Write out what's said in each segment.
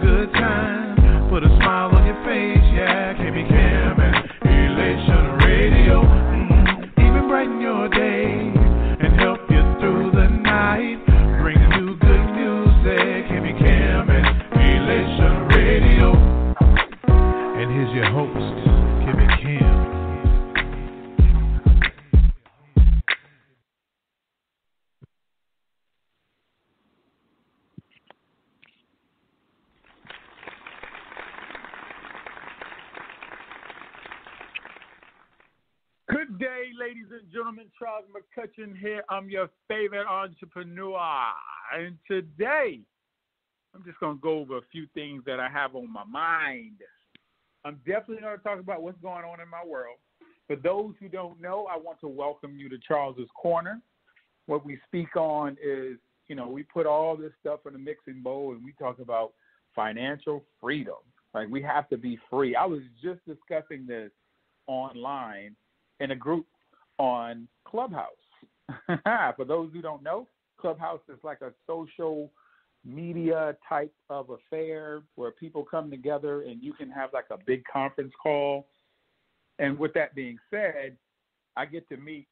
good time. Put a smile on your face, yeah. KB Cam and Elation Radio. Even brighten your day and help you through the night. Bringing you good music. KB Cam and Elation Radio. And here's your host, KB Cam. Good day, ladies and gentlemen. Charles McCutchen here. I'm your favorite entrepreneur. And today, I'm just going to go over a few things that I have on my mind. I'm definitely going to talk about what's going on in my world. For those who don't know, I want to welcome you to Charles's Corner. What we speak on is, we put all this stuff in a mixing bowl and we talk about financial freedom. Like, we have to be free. I was just discussing this online in a group on Clubhouse. For those who don't know, Clubhouse is like a social media type of affair where people come together and you can have like a big conference call. And with that being said, I get to meet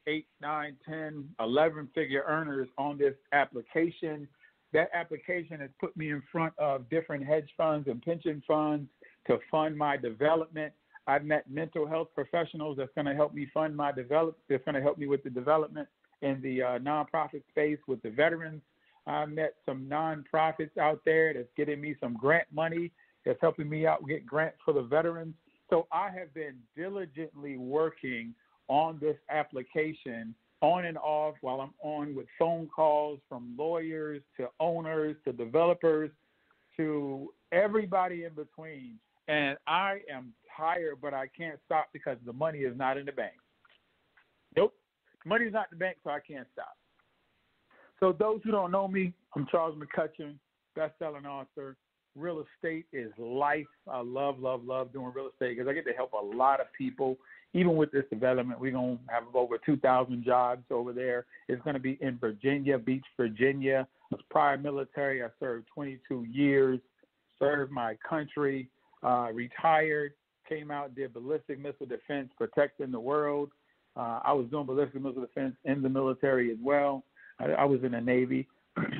8, 9, 10, 11-figure earners on this application. That application has put me in front of different hedge funds and pension funds to fund my development. I've met mental health professionals that's going to help me fund my development. That's going to help me with the development in the nonprofit space with the veterans. I met some nonprofits out there that's getting me some grant money that's helping me out get grants for the veterans. So I have been diligently working on this application on and off while I'm on with phone calls from lawyers to owners to developers to everybody in between. And I am tired, but I can't stop because the money is not in the bank. Nope. Money's not in the bank, so I can't stop. So those who don't know me, I'm Charles McCutchen, best-selling author. Real estate is life. I love doing real estate because I get to help a lot of people. Even with this development, we're going to have over 2,000 jobs over there. It's going to be in Virginia Beach, Virginia. I was prior military. I served 22 years, served my country, retired, came out, did ballistic missile defense, protecting the world. I was doing ballistic missile defense in the military as well. I was in the Navy,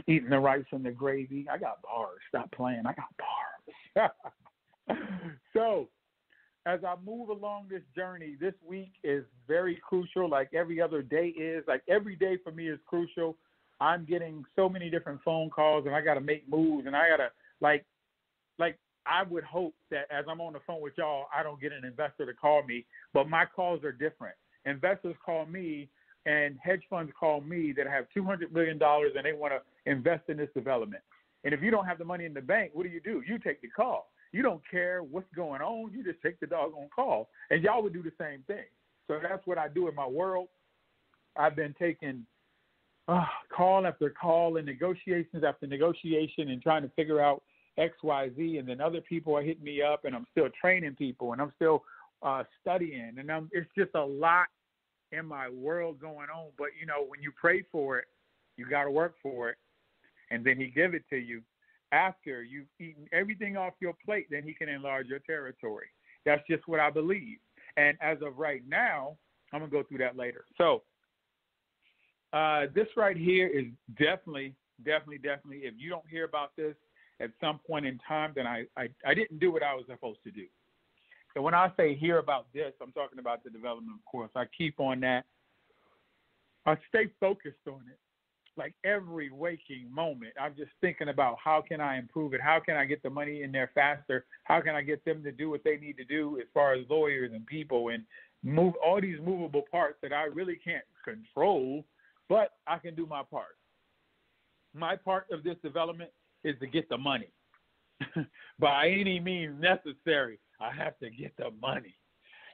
eating the rice from the gravy. I got bars. Stop playing. I got bars. So as I move along this journey, this week is very crucial, like every other day is. Like every day for me is crucial. I'm getting so many different phone calls, and I got to make moves, and I got to, like I would hope that as I'm on the phone with y'all, I don't get an investor to call me, but my calls are different. Investors call me and hedge funds call me that have $200 million and they want to invest in this development. And if you don't have the money in the bank, what do? You take the call. You don't care what's going on. You just take the doggone call. And y'all would do the same thing. So that's what I do in my world. I've been taking call after call and negotiations after negotiation and trying to figure out X, Y, Z, and then other people are hitting me up, and I'm still training people, and I'm still studying, and it's just a lot in my world going on. But, when you pray for it, you got to work for it, and then he give it to you. After you've eaten everything off your plate, then he can enlarge your territory. That's just what I believe. And as of right now, I'm going to go through that later. So this right here is definitely, if you don't hear about this at some point in time, then I didn't do what I was supposed to do. So when I say hear about this, I'm talking about the development course. I keep on that. I stay focused on it. Like every waking moment, I'm just thinking about how can I improve it? How can I get the money in there faster? How can I get them to do what they need to do as far as lawyers and people and move all these movable parts that I really can't control, but I can do my part. My part of this development is to get the money. By any means necessary, I have to get the money.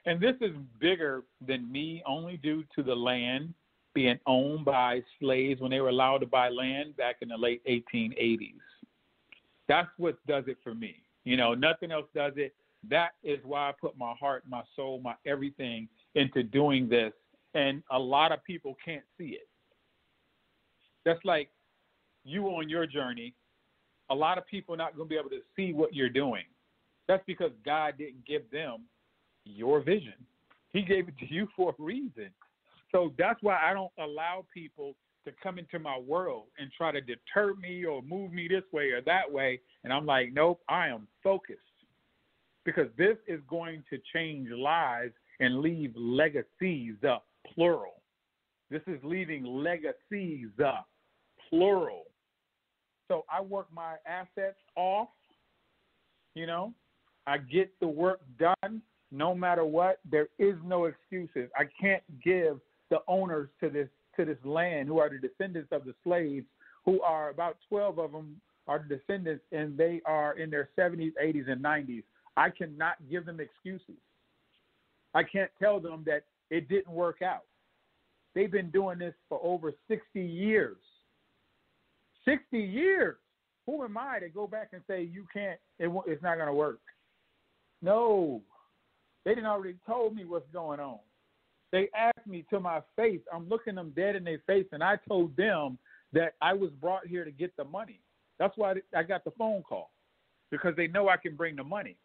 And this is bigger than me, only due to the land being owned by slaves when they were allowed to buy land back in the late 1880s. That's what does it for me. Nothing else does it. That is why I put my heart, my soul, my everything into doing this. And a lot of people can't see it. That's like you on your journey a lot of people are not going to be able to see what you're doing. That's because God didn't give them your vision. He gave it to you for a reason. So that's why I don't allow people to come into my world and try to deter me or move me this way or that way. And I'm like, nope, I am focused, because this is going to change lives and leave legacies, plural. This is leaving legacies, plural. So I work my assets off, I get the work done no matter what. There is no excuses. I can't give the owners to this land, who are the descendants of the slaves, who are about 12 of them are the descendants, and they are in their 70s, 80s, and 90s. I cannot give them excuses. I can't tell them that it didn't work out. They've been doing this for over 60 years. 60 years. Who am I to go back and say you can't, it's not going to work? No. They didn't already told me what's going on. They asked me to my face. I'm looking them dead in their face, and I told them that I was brought here to get the money. That's why I got the phone call, because they know I can bring the money.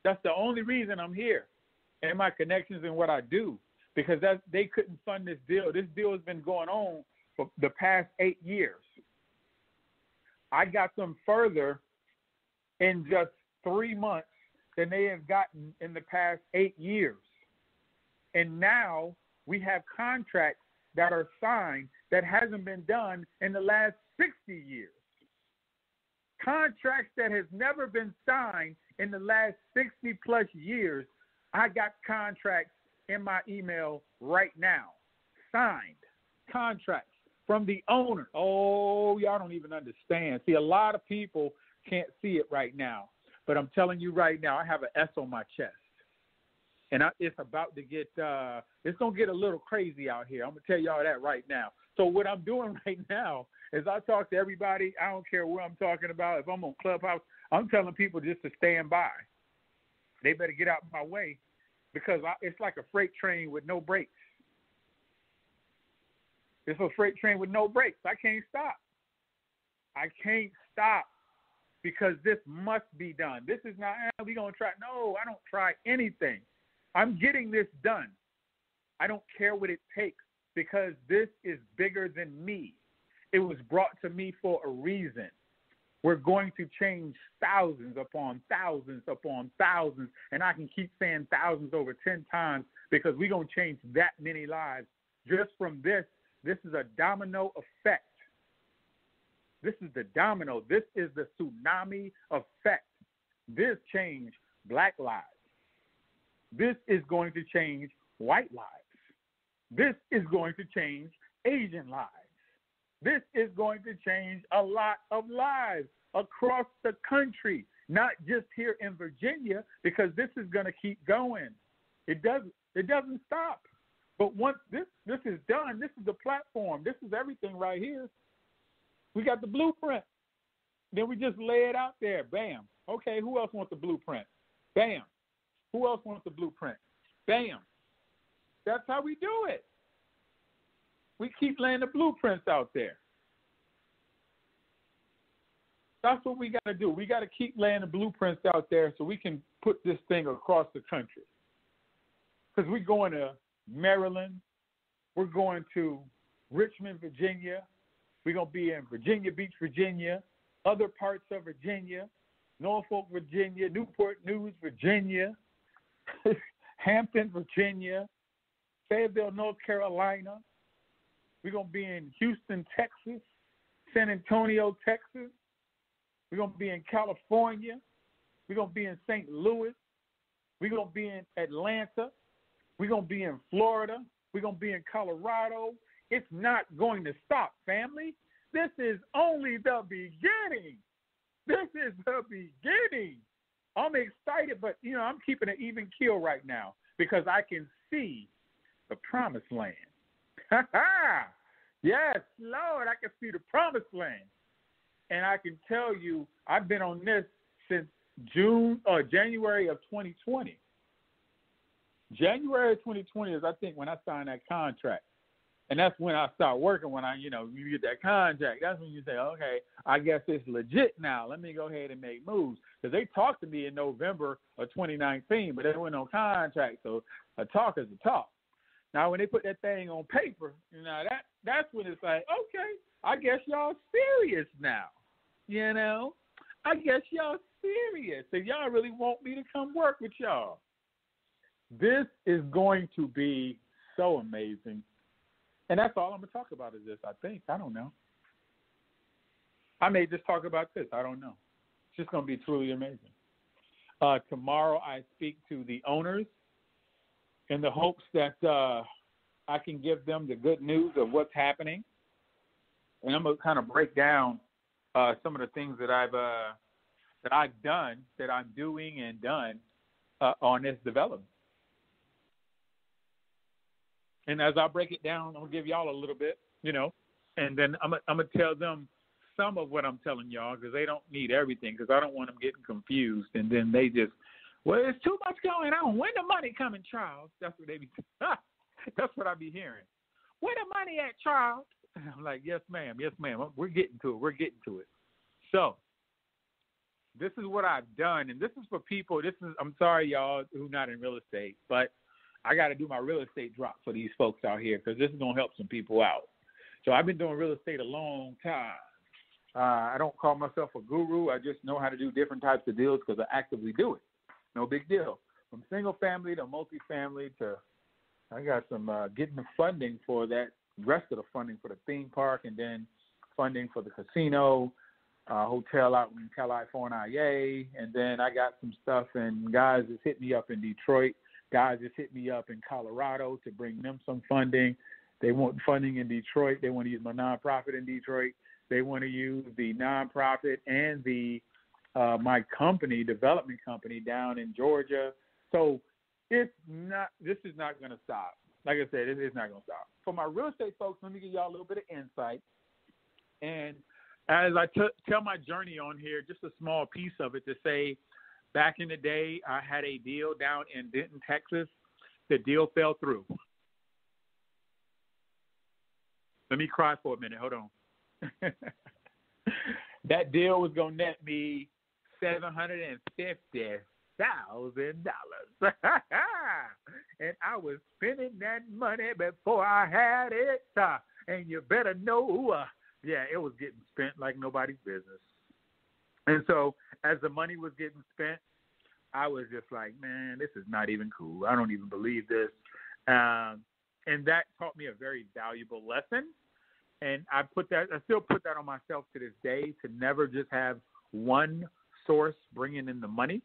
That's the only reason I'm here, and my connections and what I do, because they couldn't fund this deal. This deal has been going on for the past 8 years. I got them further in just 3 months than they have gotten in the past 8 years. And now we have contracts that are signed that hasn't been done in the last 60 years. Contracts that has never been signed in the last 60 plus years. I got contracts in my email right now. Signed contracts from the owner. Oh, y'all don't even understand. See, a lot of people can't see it right now. But I'm telling you right now, I have an S on my chest. And it's about to get, it's going to get a little crazy out here. I'm going to tell y'all that right now. So what I'm doing right now is I talk to everybody. I don't care what I'm talking about. If I'm on Clubhouse, I'm telling people just to stand by. They better get out of my way, because it's like a freight train with no brakes. It's a freight train with no brakes. I can't stop. I can't stop, because this must be done. This is not, we're going to try. No, I don't try anything. I'm getting this done. I don't care what it takes, because this is bigger than me. It was brought to me for a reason. We're going to change thousands upon thousands upon thousands, and I can keep saying thousands over 10 times, because we're going to change that many lives just from this. This is a domino effect. This is the domino. This is the tsunami effect. This changed black lives. This is going to change white lives. This is going to change Asian lives. This is going to change a lot of lives across the country, not just here in Virginia, because this is going to keep going. It doesn't stop. But once this is done, this is the platform. This is everything right here. We got the blueprint. Then we just lay it out there. Bam. Okay, who else wants the blueprint? Bam. Who else wants the blueprint? Bam. That's how we do it. We keep laying the blueprints out there. That's what we got to do. We got to keep laying the blueprints out there so we can put this thing across the country. Because we're going to Maryland. We're going to Richmond, Virginia. We're going to be in Virginia Beach, Virginia, other parts of Virginia, Norfolk, Virginia, Newport News, Virginia, Hampton, Virginia, Fayetteville, North Carolina. We're going to be in Houston, Texas, San Antonio, Texas. We're going to be in California. We're going to be in St. Louis. We're going to be in Atlanta. We're going to be in Florida. We're going to be in Colorado. It's not going to stop, family. This is only the beginning. This is the beginning. I'm excited, but, I'm keeping an even keel right now because I can see the promised land. Yes, Lord, I can see the promised land. And I can tell you, I've been on this since January of 2020. January of 2020 is, I think, when I signed that contract. And that's when I start working, when you get that contract. That's when you say, okay, I guess it's legit now. Let me go ahead and make moves. Because they talked to me in November of 2019, but there was no contract. So a talk is a talk. Now, when they put that thing on paper, that's when it's like, okay, I guess y'all serious now. I guess y'all serious. So y'all really want me to come work with y'all. This is going to be so amazing. And that's all I'm going to talk about is this, I think. I don't know. I may just talk about this. I don't know. It's just going to be truly amazing. Tomorrow I speak to the owners in the hopes that I can give them the good news of what's happening. And I'm going to kind of break down some of the things that I've done, that I'm doing and done on this development. And as I break it down, I'm going to give y'all a little bit, and then I'm going to tell them some of what I'm telling y'all, because they don't need everything, because I don't want them getting confused. And then they just, well, there's too much going on. When the money coming, Charles? That's what they be. That's what I be hearing. Where the money at, Charles? I'm like, yes, ma'am. Yes, ma'am. We're getting to it. So this is what I've done, and this is for people. I'm sorry, y'all, who not in real estate, but I got to do my real estate drop for these folks out here, because this is going to help some people out. So I've been doing real estate a long time. I don't call myself a guru. I just know how to do different types of deals because I actively do it. No big deal. From single family to multifamily to, I got some getting the funding for that, rest of the funding for the theme park, and then funding for the casino, hotel out in California, and then I got some stuff, and guys just hit me up in Detroit. Guys just hit me up in Colorado to bring them some funding. They want funding in Detroit. They want to use my nonprofit in Detroit. They want to use the nonprofit and my company, development company down in Georgia. So this is not going to stop. Like I said, it is not going to stop. For my real estate folks, let me give y'all a little bit of insight. And as I tell my journey on here, just a small piece of it to say, back in the day, I had a deal down in Denton, Texas. The deal fell through. Let me cry for a minute. Hold on. That deal was going to net me $750,000. And I was spending that money before I had it. And you better know, it was getting spent like nobody's business. And so as the money was getting spent, I was just like, man, this is not even cool. I don't even believe this. And that taught me a very valuable lesson. And I still put that on myself to this day, to never just have one source bringing in the money,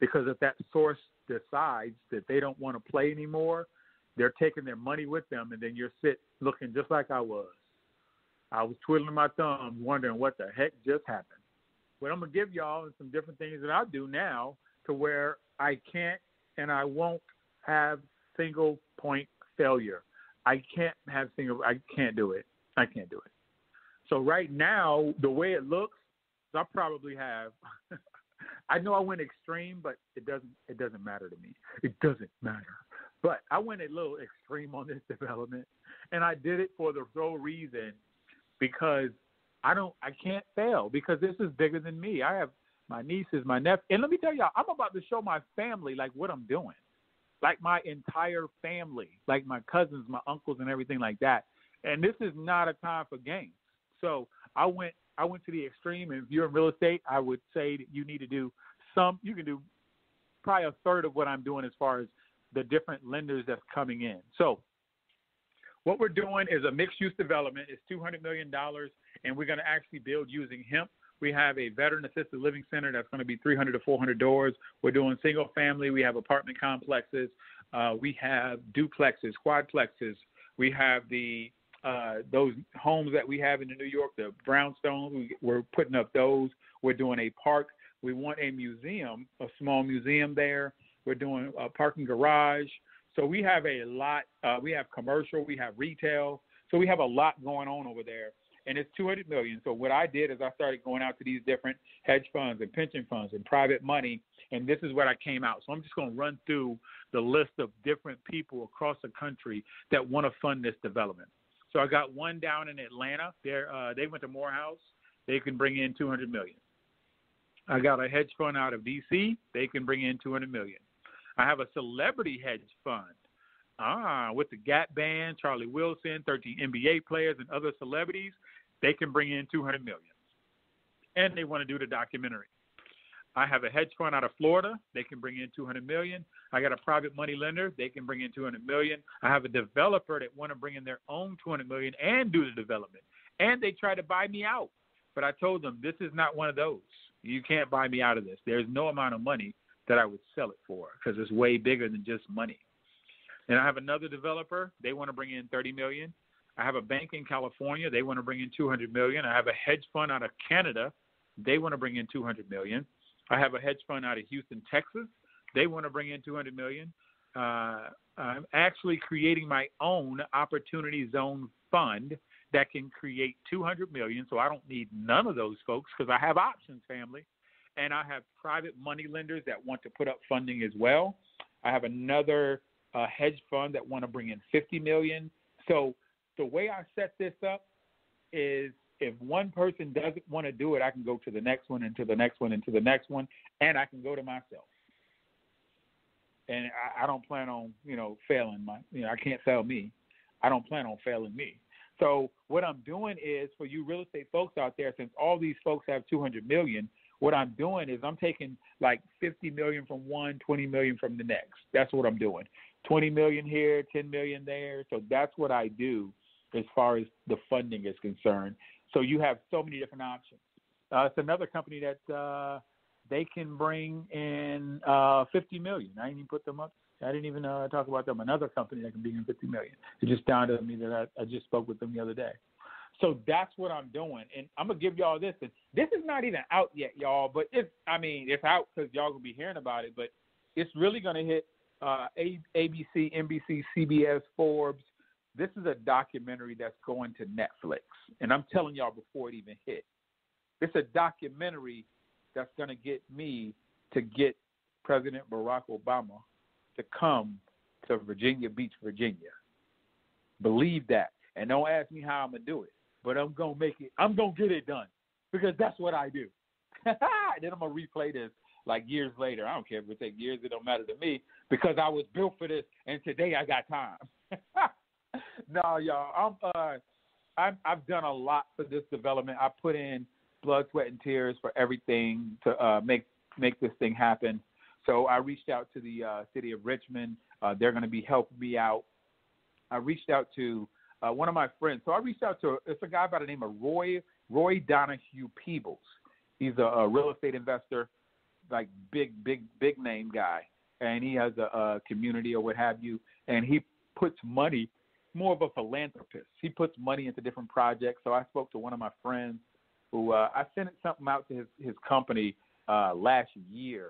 because if that source decides that they don't want to play anymore, they're taking their money with them, and then you're looking just like I was. I was twiddling my thumbs, wondering what the heck just happened. But I'm going to give y'all some different things that I do now to where I can't and I won't have single point failure. I can't do it. I can't do it. So right now, the way it looks, I probably have, I know I went extreme, but it doesn't matter to me. It doesn't matter. But I went a little extreme on this development, and I did it for the sole reason because I can't fail, because this is bigger than me. I have my nieces, my nephew, and let me tell y'all, I'm about to show my family like what I'm doing, like my entire family, like my cousins, my uncles, and everything like that. And this is not a time for games. So I went to the extreme, and if you're in real estate, I would say that you need to do you can do probably a third of what I'm doing as far as the different lenders that's coming in. So what we're doing is a mixed-use development. It's $200 million, and we're going to actually build using hemp. We have a veteran-assisted living center that's going to be 300 to 400 doors. We're doing single-family. We have apartment complexes. We have duplexes, quadplexes. We have those homes that we have in New York, the brownstones. We're putting up those. We're doing a park. We want a museum, a small museum there. We're doing a parking garage. So we have a lot. We have commercial. We have retail. So we have a lot going on over there. And it's $200 million. So what I did is I started going out to these different hedge funds and pension funds and private money, and this is what I came out. So I'm just going to run through the list of different people across the country that want to fund this development. So I got one down in Atlanta. They went to Morehouse. They can bring in $200 million. I got a hedge fund out of D.C. They can bring in $200 million. I have a celebrity hedge fund with the Gap Band, Charlie Wilson, 13 NBA players, and other celebrities. They can bring in $200 million. And they want to do the documentary. I have a hedge fund out of Florida. They can bring in $200 million. I got a private money lender. They can bring in $200 million. I have a developer that want to bring in their own $200 million and do the development. And they try to buy me out. But I told them, this is not one of those. You can't buy me out of this. There's no amount of money that I would sell it for because it's way bigger than just money. And I have another developer. They want to bring in $30 million. I have a bank in California. They want to bring in $200 million. I have a hedge fund out of Canada. They want to bring in $200 million. I have a hedge fund out of Houston, Texas. They want to bring in $200 million. I'm actually creating my own Opportunity Zone fund that can create $200 million, so I don't need none of those folks because I have options, family. And I have private money lenders that want to put up funding as well. I have another hedge fund that want to bring in $50 million. So the way I set this up is if one person doesn't want to do it, I can go to the next one and to the next one and to the next one, and I can go to myself. And I don't plan on, failing I can't fail me. I don't plan on failing me. So what I'm doing is for you real estate folks out there, since all these folks have $200 million, what I'm doing is I'm taking like $50 million from one, $20 million from the next. That's what I'm doing. $20 million here, $10 million there. So that's what I do as far as the funding is concerned. So you have so many different options. It's another company that they can bring in $50 million. I didn't even put them up. I didn't even talk about them. Another company that can bring in $50 million. It just dawned on me that I just spoke with them the other day. So that's what I'm doing. And I'm going to give y'all this. And this is not even out yet, y'all, but it's out because y'all going to be hearing about it. But it's really going to hit ABC, NBC, CBS, Forbes. This is a documentary that's going to Netflix. And I'm telling y'all before it even hit. It's a documentary that's going to get me to get President Barack Obama to come to Virginia Beach, Virginia. Believe that. And don't ask me how I'm going to do it. But I'm going to make it. I'm going to get it done because that's what I do. Then I'm going to replay this like years later. I don't care if it takes years. It don't matter to me because I was built for this, and today I got time. No, y'all. I've done a lot for this development. I put in blood, sweat, and tears for everything to make this thing happen. So I reached out to the city of Richmond. They're going to be helping me out. I reached out to one of my friends. So I reached out to it's a guy by the name of Roy Donahue Peebles. He's a real estate investor, like big name guy, and he has a community or what have you. And he puts money, more of a philanthropist. He puts money into different projects. So I spoke to one of my friends who I sent something out to his company last year,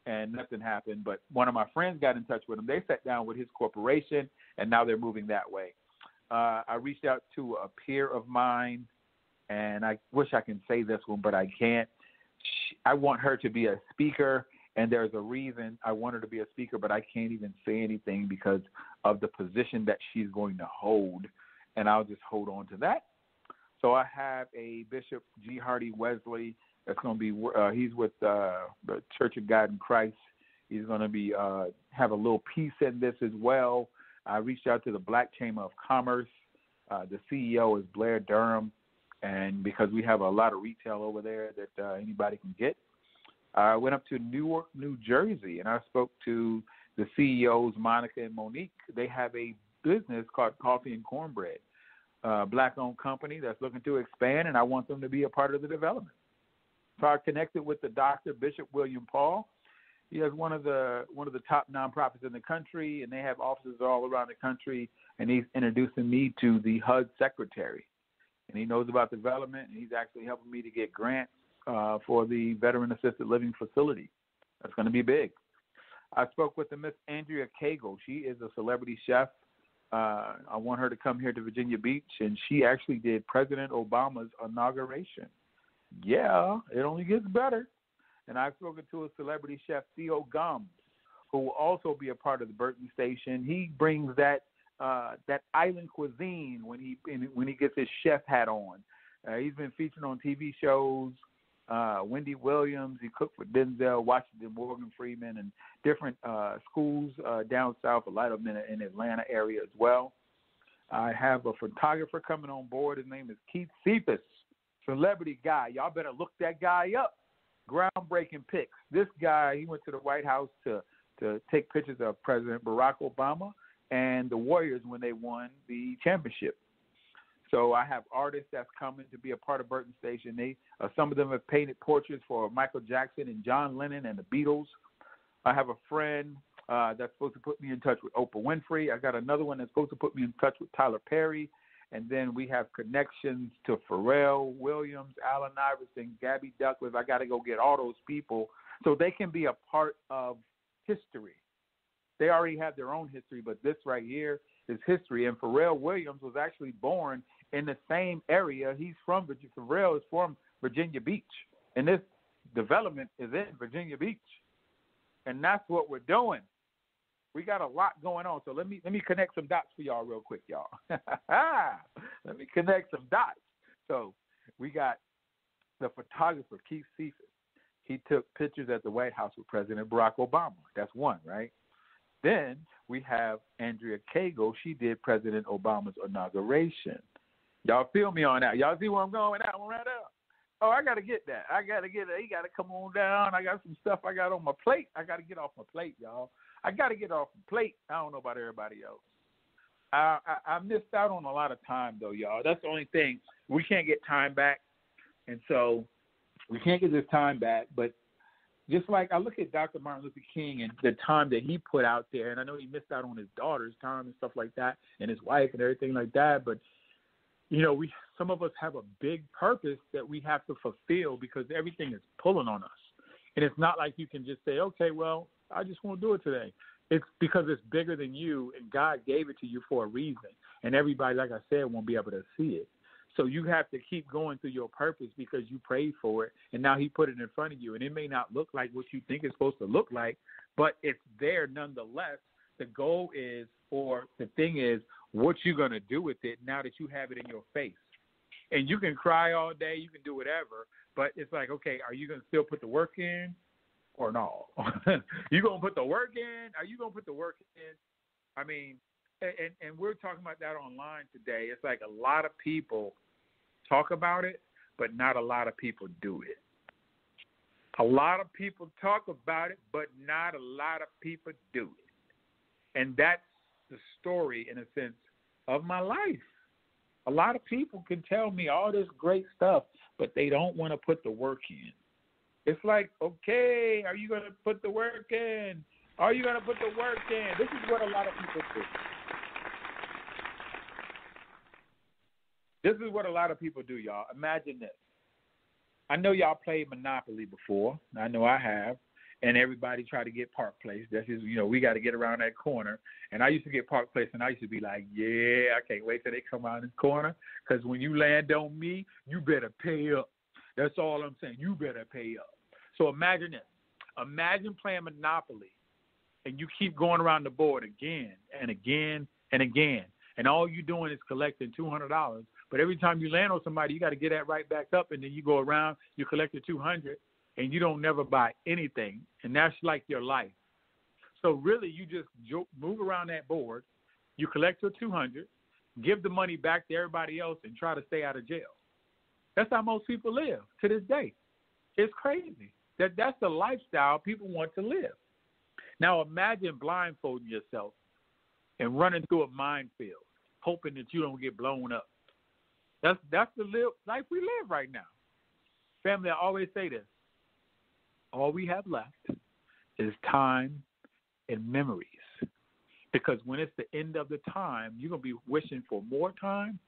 and nothing happened. But one of my friends got in touch with him. They sat down with his corporation, and now they're moving that way. I reached out to a peer of mine, and I wish I can say this one, but I can't. I want her to be a speaker, and there's a reason I want her to be a speaker, but I can't even say anything because of the position that she's going to hold, and I'll just hold on to that. So I have a Bishop G. Hardy Wesley that's going to be he's with the Church of God in Christ. He's going to be have a little piece in this as well. I reached out to the Black Chamber of Commerce. The CEO is Blair Durham, and because we have a lot of retail over there that anybody can get. I went up to Newark, New Jersey, and I spoke to the CEOs, Monica and Monique. They have a business called Coffee and Cornbread, Black-owned company that's looking to expand, and I want them to be a part of the development. So I connected with the Dr. Bishop William Paul. He has one of the top nonprofits in the country, and they have offices all around the country, and he's introducing me to the HUD secretary. And he knows about development, and he's actually helping me to get grants for the veteran-assisted living facility. That's going to be big. I spoke with the Miss Andrea Cagle. She is a celebrity chef. I want her to come here to Virginia Beach, and she actually did President Obama's inauguration. Yeah, it only gets better. And I've spoken to a celebrity chef, Theo Gomes, who will also be a part of the Burton Station. He brings that that island cuisine when he gets his chef hat on. He's been featured on TV shows. Wendy Williams, he cooked for Denzel Washington, Morgan Freeman, and different schools down south, a lot of them in the Atlanta area as well. I have a photographer coming on board. His name is Keith Cephas, celebrity guy. Y'all better look that guy up. Groundbreaking pics. This guy, he went to the White House to take pictures of President Barack Obama and the Warriors when they won the championship. So I have artists that's coming to be a part of Burton Station. Some of them have painted portraits for Michael Jackson and John Lennon and the Beatles. I have a friend that's supposed to put me in touch with Oprah Winfrey. I got another one that's supposed to put me in touch with Tyler Perry. And then we have connections to Pharrell Williams, Allen Iverson, Gabby Douglas. I got to go get all those people so they can be a part of history. They already have their own history, but this right here is history. And Pharrell Williams was actually born in the same area. He's from Virginia. Pharrell is from Virginia Beach, and this development is in Virginia Beach. And that's what we're doing. We got a lot going on. So let me connect some dots for y'all real quick, y'all. Let me connect some dots. So we got the photographer, Keith Cephas. He took pictures at the White House with President Barack Obama. That's one, right? Then we have Andrea Cagle. She did President Obama's inauguration. Y'all feel me on that? Y'all see where I'm going with that one right there? Oh, I got to get that. I got to get it. He got to come on down. I got some stuff I got on my plate. I got to get off my plate, y'all. I got to get off the plate. I don't know about everybody else. I missed out on a lot of time, though, y'all. That's the only thing. We can't get time back, and so we can't get this time back. But just like I look at Dr. Martin Luther King and the time that he put out there, and I know he missed out on his daughter's time and stuff like that, and his wife and everything like that, but you know, some of us have a big purpose that we have to fulfill because everything is pulling on us. And it's not like you can just say, okay, well, I just won't do it today. It's because it's bigger than you, and God gave it to you for a reason. And everybody, like I said, won't be able to see it. So you have to keep going through your purpose because you prayed for it, and now he put it in front of you. And it may not look like what you think it's supposed to look like, but it's there nonetheless. The goal is, or the thing is, what you're going to do with it now that you have it in your face. And you can cry all day, you can do whatever, but it's like, okay, are you going to still put the work in or no? You going to put the work in? Are you going to put the work in? I mean, and we're talking about that online today. It's like a lot of people talk about it, but not a lot of people do it. A lot of people talk about it, but not a lot of people do it. And that's the story, in a sense, of my life. A lot of people can tell me all this great stuff, but they don't want to put the work in. It's like, okay, are you going to put the work in? Are you going to put the work in? This is what a lot of people do. This is what a lot of people do, y'all. Imagine this. I know y'all played Monopoly before. I know I have. And everybody try to get Park Place. That's just, you know, we got to get around that corner. And I used to get Park Place, and I used to be like, yeah, I can't wait till they come around this corner. Because when you land on me, you better pay up. That's all I'm saying. You better pay up. So imagine this. Imagine playing Monopoly, and you keep going around the board again and again and again. And all you're doing is collecting $200. But every time you land on somebody, you got to get that right back up, and then you go around, you collect the $200. And you don't never buy anything, and that's like your life. So really, you just move around that board, you collect your $200, give the money back to everybody else, and try to stay out of jail. That's how most people live to this day. It's crazy. That's the lifestyle people want to live. Now imagine blindfolding yourself and running through a minefield, hoping that you don't get blown up. That's the life we live right now. Family, I always say this. All we have left is time and memories. Because when it's the end of the time, you're going to be wishing for more time.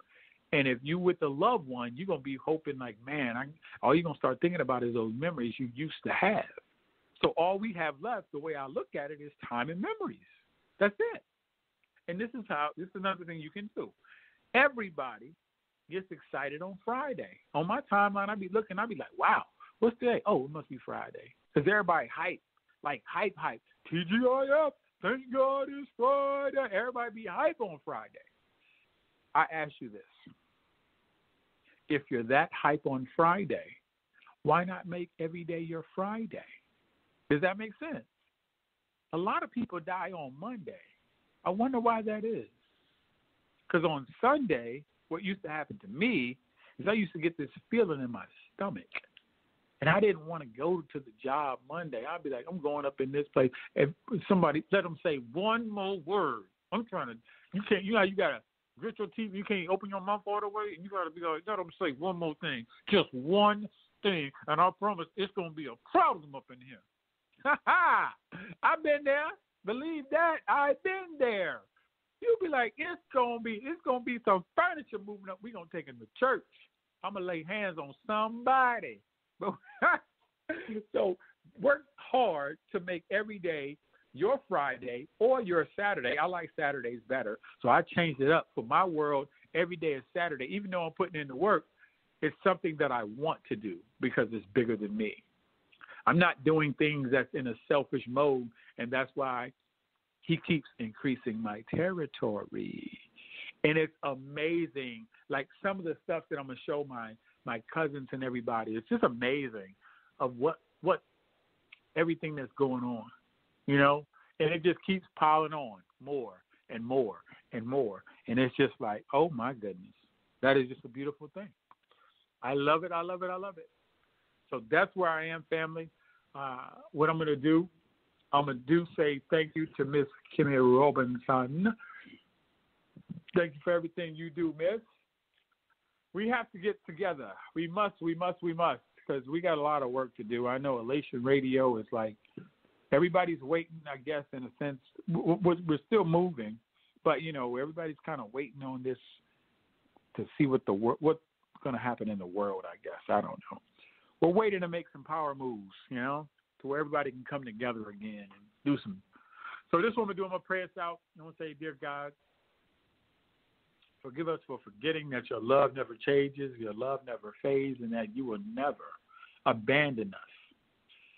And if you with a loved one, you're going to be hoping like, man, all you're going to start thinking about is those memories you used to have. So all we have left, the way I look at it, is time and memories. That's it. And this is another thing you can do. Everybody gets excited on Friday. On my timeline, I'd be like, wow. What's today? Oh, it must be Friday. Because everybody hype. TGIF, Thank God it's Friday. Everybody be hype on Friday. I ask you this. If you're that hype on Friday, why not make every day your Friday? Does that make sense? A lot of people die on Monday. I wonder why that is. Because on Sunday, what used to happen to me is I used to get this feeling in my stomach. And I didn't want to go to the job Monday. I'd be like, I'm going up in this place. If somebody, let them say one more word. I'm trying to, you can't, you know, you got to grit your teeth. You can't open your mouth all the way. And you got to be like, let them say one more thing. Just one thing. And I promise it's going to be a problem up in here. Ha ha! I've been there. Believe that. I've been there. You'll be like, it's gonna be some furniture moving up. We're gonna take it to church. I'm gonna lay hands on somebody. So work hard to make every day your Friday or your Saturday. I like Saturdays better, so I changed it up. For my world, every day is Saturday. Even though I'm putting in the work, it's something that I want to do because it's bigger than me. I'm not doing things that's in a selfish mode, and that's why he keeps increasing my territory. And it's amazing. Like some of the stuff that I'm going to show my cousins and everybody, it's just amazing of what everything that's going on, you know? And it just keeps piling on more and more and more. And it's just like, oh, my goodness. That is just a beautiful thing. I love it. I love it. I love it. So that's where I am, family. What I'm going to do, say thank you to Miss Kimmy Robinson. Thank you for everything you do, Miss. We have to get together. We must, because we got a lot of work to do. I know Elation Radio is like, everybody's waiting, I guess, in a sense. We're still moving, but, you know, everybody's kind of waiting on this to see what's going to happen in the world, I guess. I don't know. We're waiting to make some power moves, you know, to where everybody can come together again and do some. So this one we're doing, my prayers out. I want to say, dear God, forgive us for forgetting that your love never changes, your love never fades, and that you will never abandon us.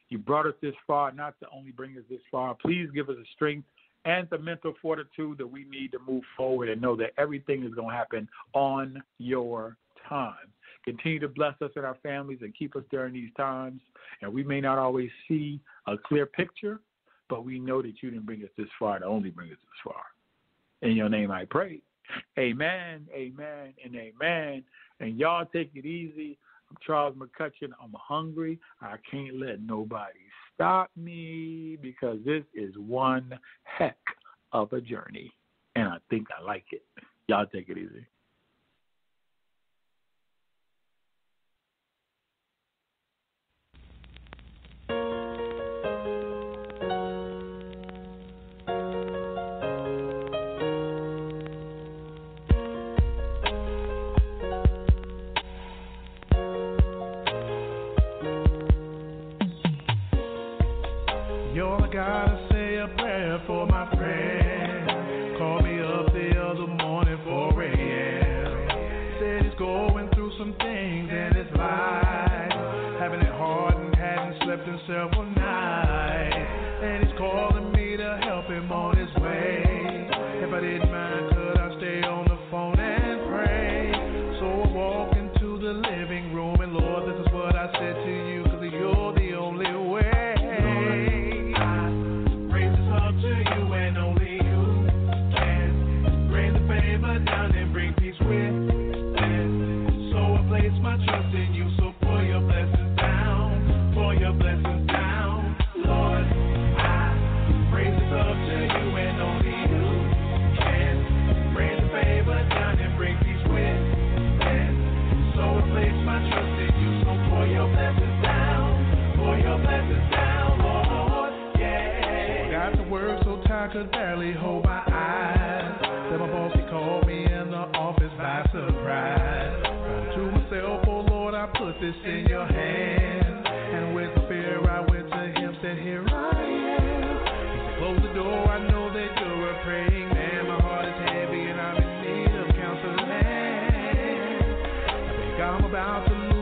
You brought us this far not to only bring us this far. Please give us the strength and the mental fortitude that we need to move forward and know that everything is going to happen on your time. Continue to bless us and our families and keep us during these times. And we may not always see a clear picture, but we know that you didn't bring us this far to only bring us this far. In your name I pray. Amen, amen, and amen. And y'all take it easy. I'm Charles McCutchen. I'm hungry. I can't let nobody stop me because this is one heck of a journey. And I think I like it. Y'all take it easy. Gotta say a prayer for my friend. Called me up the other morning, 4 a.m. Said he's going through some things in his life, having it hard and hadn't slept in several nights. And he's calling me to help him on his way. If I didn't mind, could I stay on the phone and pray? So I walked into the living room, and Lord, this is what I said to you, because you're the only way. My trust in you, so pour your blessings down, Lord. I praise this up to you, and only you can bring the favor down and bring peace with it. So I place my trust in you, so pour your blessings down, Lord. Yeah. Got to work so tired, could barely hold my eyes. Then my boss, he called me in the office by surprise. To myself, oh Lord, I put this in your hands. And with fear, I went to him, said, here I am. He said, close the door, I know that you're a praying man. My heart is heavy and I'm in need of counseling. I think I'm about to lose